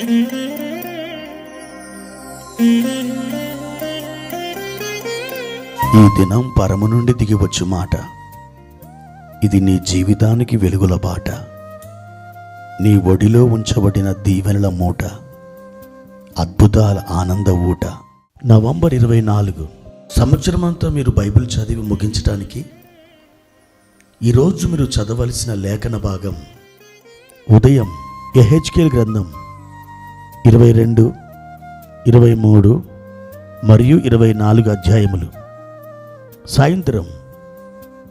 ఈ దినం పరము నుండి దిగివచ్చు మాట, ఇది నీ జీవితానికి వెలుగుల బాట, నీ ఒడిలో ఉంచబడిన దీవెనల మూట, అద్భుతాల ఆనంద ఊట. నవంబర్ 24 సంవత్సరమంతా మీరు బైబిల్ చదివి ముగించడానికి ఈరోజు మీరు చదవలసిన లేఖన భాగం ఉదయం యెహెజ్కేలు గ్రంథం 22, 23 మరియు 24 అధ్యాయములు. సాయంత్రం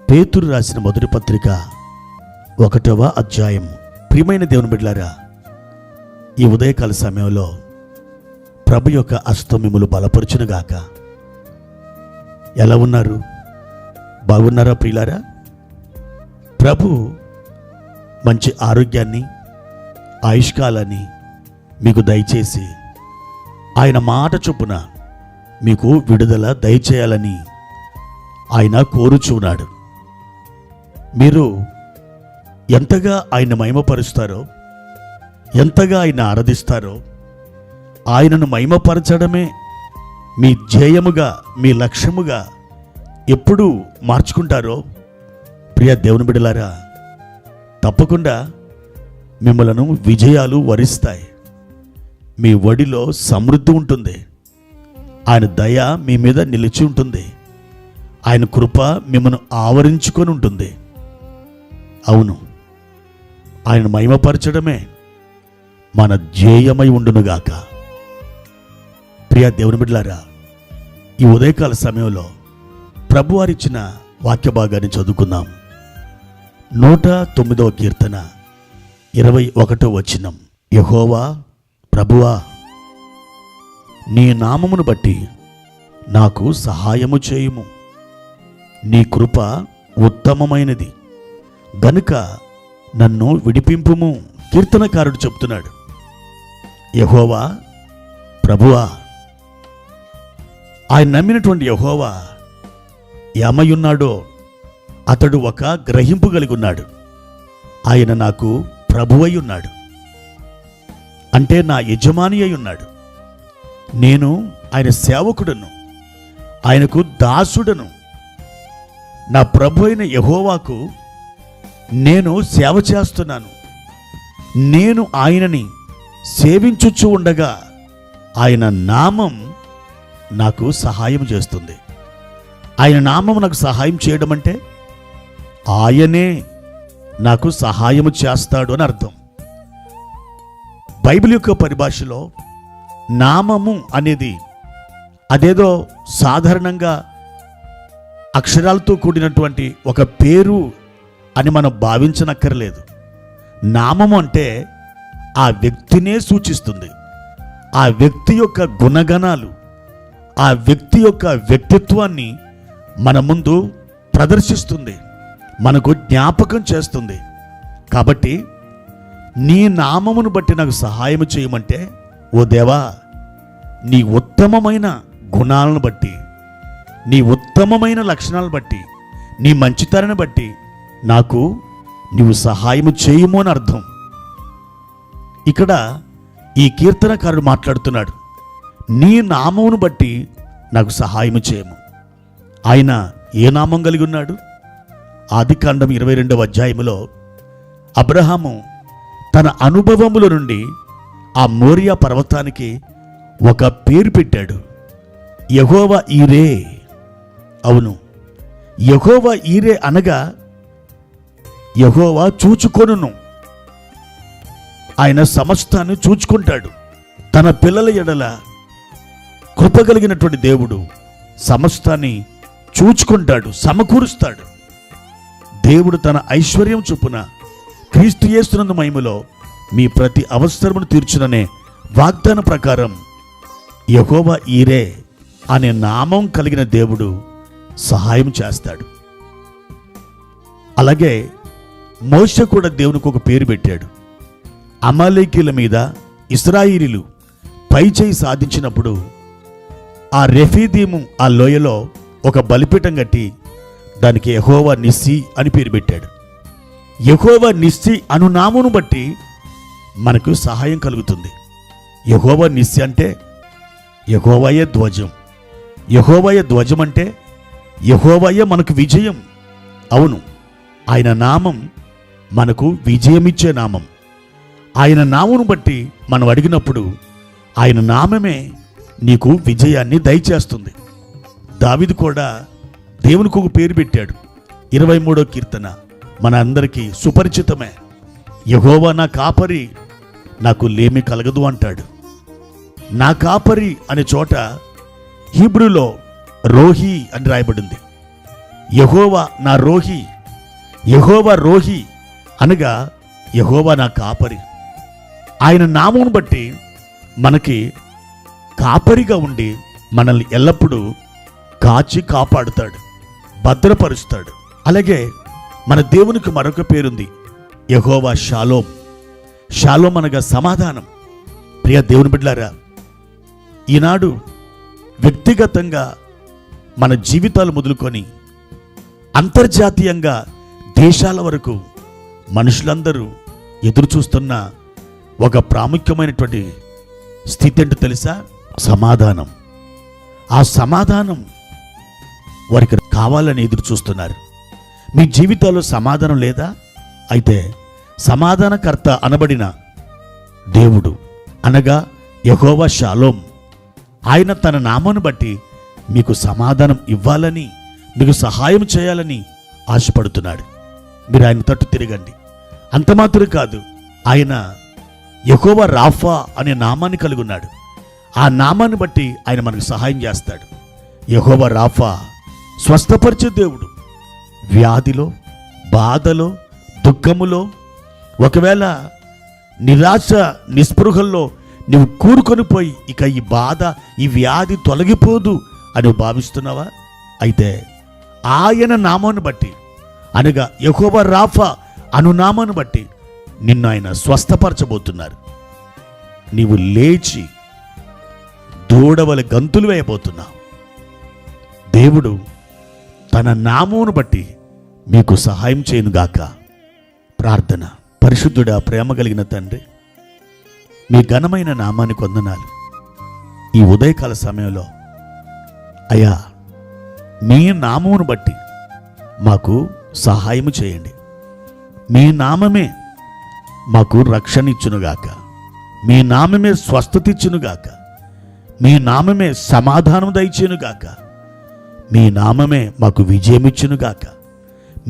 పేతురు రాసిన మొదటి పత్రిక 1వ అధ్యాయం. ప్రియమైన దేవుని బిడ్డలారా, ఈ ఉదయకాల సమయంలో ప్రభు యొక్క హస్తం మిమ్ములు బలపరచునుగాక. ఎలా ఉన్నారు? బాగున్నారా ప్రియులారా? ప్రభు మంచి ఆరోగ్యాన్ని, ఆయుష్కాలాన్ని మీకు దయచేసి ఆయన మాట చొప్పున మీకు విడుదల దయచేయాలని ఆయన కోరుచున్నాడు. మీరు ఎంతగా ఆయన మహిమపరుస్తారో, ఎంతగా ఆయన ఆరాధిస్తారో, ఆయనను మహిమపరచడమే మీ ధ్యేయముగా, మీ లక్ష్యముగా ఎప్పుడు మార్చుకుంటారో ప్రియ దేవుని బిడ్డలారా, తప్పకుండా మిమ్మలను విజయాలు వరిస్తాయి. మీ ఒడిలో సమృద్ధి ఉంటుంది. ఆయన దయ మీ మీద నిలిచి ఉంటుంది. ఆయన కృప మిమ్మల్ని ఆవరించుకొని ఉంటుంది. అవును, ఆయన మహిమపరచడమే మన ధ్యేయమై ఉండునుగాక. ప్రియ దేవుని బిడ్డలారా, ఈ ఉదయకాల సమయంలో ప్రభువారిచ్చిన వాక్య భాగాన్ని చదువుకుందాం. 109వ కీర్తన 21వ వచనం. యెహోవా ప్రభువా, నీ నామమును బట్టి నాకు సహాయము చేయుము. నీ కృప ఉత్తమమైనది గనుక నన్ను విడిపింపుము. కీర్తనకారుడు చెప్తున్నాడు, యెహోవా ప్రభువా. ఆయన నమ్మినటువంటి యెహోవా ఏమయ్యున్నాడో అతడు ఒక గ్రహింపు కలిగి ఉన్నాడు. ఆయన నాకు ప్రభువై ఉన్నాడు, అంటే నా యజమాని అయి ఉన్నాడు. నేను ఆయన సేవకుడను, ఆయనకు దాసుడను. నా ప్రభు అయిన యెహోవాకు నేను సేవ చేస్తున్నాను. నేను ఆయనని సేవించుచు ఉండగా ఆయన నామం నాకు సహాయం చేస్తుంది. ఆయన నామం నాకు సహాయం చేయడం అంటే ఆయనే నాకు సహాయం చేస్తాడు అని అర్థం. బైబిల్ యొక్క పరిభాషలో నామము అనేది అదేదో సాధారణంగా అక్షరాలతో కూడినటువంటి ఒక పేరు అని మనం భావించనక్కర్లేదు. నామము అంటే ఆ వ్యక్తినే సూచిస్తుంది. ఆ వ్యక్తి యొక్క గుణగణాలు, ఆ వ్యక్తి యొక్క వ్యక్తిత్వాన్ని మన ముందు ప్రదర్శిస్తుంది, మనకు జ్ఞాపకం చేస్తుంది. కాబట్టి నీ నామమును బట్టి నాకు సహాయం చేయమంటే, ఓ దేవా, నీ ఉత్తమమైన గుణాలను బట్టి, నీ ఉత్తమమైన లక్షణాలను బట్టి, నీ మంచితనాన్ని బట్టి నాకు నీవు సహాయం చేయము అని అర్థం. ఇక్కడ ఈ కీర్తనకారుడు మాట్లాడుతున్నాడు, నీ నామమును బట్టి నాకు సహాయం చేయము. ఆయన ఏ నామం కలిగి ఉన్నాడు? ఆదికాండం 22వ అధ్యాయములో అబ్రహాము తన అనుభవముల నుండి ఆ మోరియా పర్వతానికి ఒక పేరు పెట్టాడు, యెహోవా ఈరే. అవును, యెహోవా ఈరే అనగా యెహోవా చూచుకొనును. ఆయన సమస్తాన్ని చూచుకుంటాడు. తన పిల్లల ఎడల కృప కలిగినటువంటి దేవుడు సమస్తాన్ని చూచుకుంటాడు, సమకూరుస్తాడు. దేవుడు తన ఐశ్వర్యం చొప్పున క్రీస్తు యేసునందు మహిమలో మీ ప్రతి అవసరమును తీర్చుననే వాగ్దాన ప్రకారం యెహోవా ఈరే అనే నామం కలిగిన దేవుడు సహాయం చేస్తాడు. అలాగే మోషే కూడా దేవునికి ఒక పేరు పెట్టాడు. అమాలేకీల మీద ఇశ్రాయేలీయులు పైచేయి సాధించినప్పుడు ఆ రెఫీదీము ఆ లోయలో ఒక బలిపీఠం కట్టి దానికి యెహోవా నిస్సి అని పేరు పెట్టాడు. యెహోవా నిస్సి అను నామమును బట్టి మనకు సహాయం కలుగుతుంది. యెహోవా నిస్సి అంటే యెహోవాయే ధ్వజం. యెహోవాయే ధ్వజం అంటే యెహోవాయే మనకు విజయం. అవును, ఆయన నామం మనకు విజయమిచ్చే నామం. ఆయన నామమును బట్టి మనం అడిగినప్పుడు ఆయన నామమే నీకు విజయాన్ని దయచేస్తుంది. దావీదు కూడా దేవునికి ఒక పేరు పెట్టాడు. 23వ కీర్తన మన అందరికీ సుపరిచితమే. యెహోవా నా కాపరి, నాకు లేమి కలగదు అంటాడు. నా కాపరి అనే చోట హీబ్రూలో రోహి అని రాయబడింది. యెహోవా నా రోహి, యెహోవా రోహి అనగా యెహోవా నా కాపరి. ఆయన నామమును బట్టి మనకి కాపరిగా ఉండి మనల్ని ఎల్లప్పుడూ కాచి కాపాడుతాడు, భద్రపరుస్తాడు. అలాగే మన దేవునికి మరొక పేరుంది, యెహోవా షాలోం. షాలోం అనగా సమాధానం. ప్రియ దేవుని బిడ్డలారా, ఈనాడు వ్యక్తిగతంగా మన జీవితాలు మొదలుకొని అంతర్జాతీయంగా దేశాల వరకు మనుషులందరూ ఎదురు చూస్తున్న ఒక ప్రాముఖ్యమైనటువంటి స్థితి ఏంటో తెలుసా? సమాధానం. ఆ సమాధానం వారికి కావాలని ఎదురు చూస్తున్నారు. మీ జీవితాల్లో సమాధానం లేదా? అయితే సమాధానకర్త అనబడిన దేవుడు అనగా యెహోవా షాలోం, ఆయన తన నామాన్ని బట్టి మీకు సమాధానం ఇవ్వాలని, మీకు సహాయం చేయాలని ఆశపడుతున్నాడు. మీరు ఆయన తట్టు తిరగండి. అంత మాత్రం కాదు, ఆయన యెహోవా రాఫా అనే నామాన్ని కలిగి ఉన్నాడు. ఆ నామాన్ని బట్టి ఆయన మనకు సహాయం చేస్తాడు. యెహోవా రాఫా స్వస్థపరిచే దేవుడు. వ్యాధిలో, బాధలో, దుఃఖములో, ఒకవేళ నిరాశ నిస్పృహల్లో నువ్వు కూరుకొని పోయి ఇక ఈ బాధ, ఈ వ్యాధి తొలగిపోదు అని భావిస్తున్నావా? అయితే ఆయన నామాన్ని బట్టి అనగా యెహోవా రాఫా అను నామాన్ని బట్టి నిన్ను ఆయన స్వస్థపరచబోతున్నారు. నీవు లేచి దూడవలె గంతులు వేయబోతున్నావు. దేవుడు తన నామమును బట్టి మీకు సహాయం చేయనుగాక. ప్రార్థన. పరిశుద్ధుడా, ప్రేమ కలిగిన తండ్రి, మీ ఘనమైన నామానికి వందనాలు. ఈ ఉదయకాల సమయంలో అయ్యా, మీ నామమును బట్టి మాకు సహాయము చేయండి. మీ నామమే మాకు రక్షణ ఇచ్చునుగాక. మీ నామమే స్వస్థత ఇచ్చునుగాక. మీ నామమే సమాధానం దయచేయునుగాక. మీ నామమే మాకు విజయం ఇచ్చునుగాక.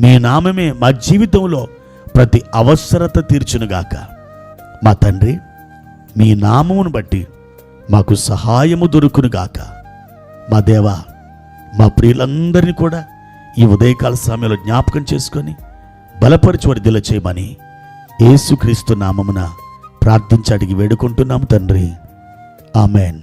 మీ నామమే మా జీవితంలో ప్రతి అవసరత తీర్చునుగాక. మా తండ్రి, మీ నామమును బట్టి మాకు సహాయము దొరుకునుగాక. మా దేవా, మా ప్రియులందరినీ కూడా ఈ ఉదయకాల సమయంలో జ్ఞాపకం చేసుకొని బలపరిచి వర్ధిల్ల చేయమని యేసుక్రీస్తు నామమున ప్రార్థించి అడిగి వేడుకుంటున్నాము తండ్రి. ఆమెన్.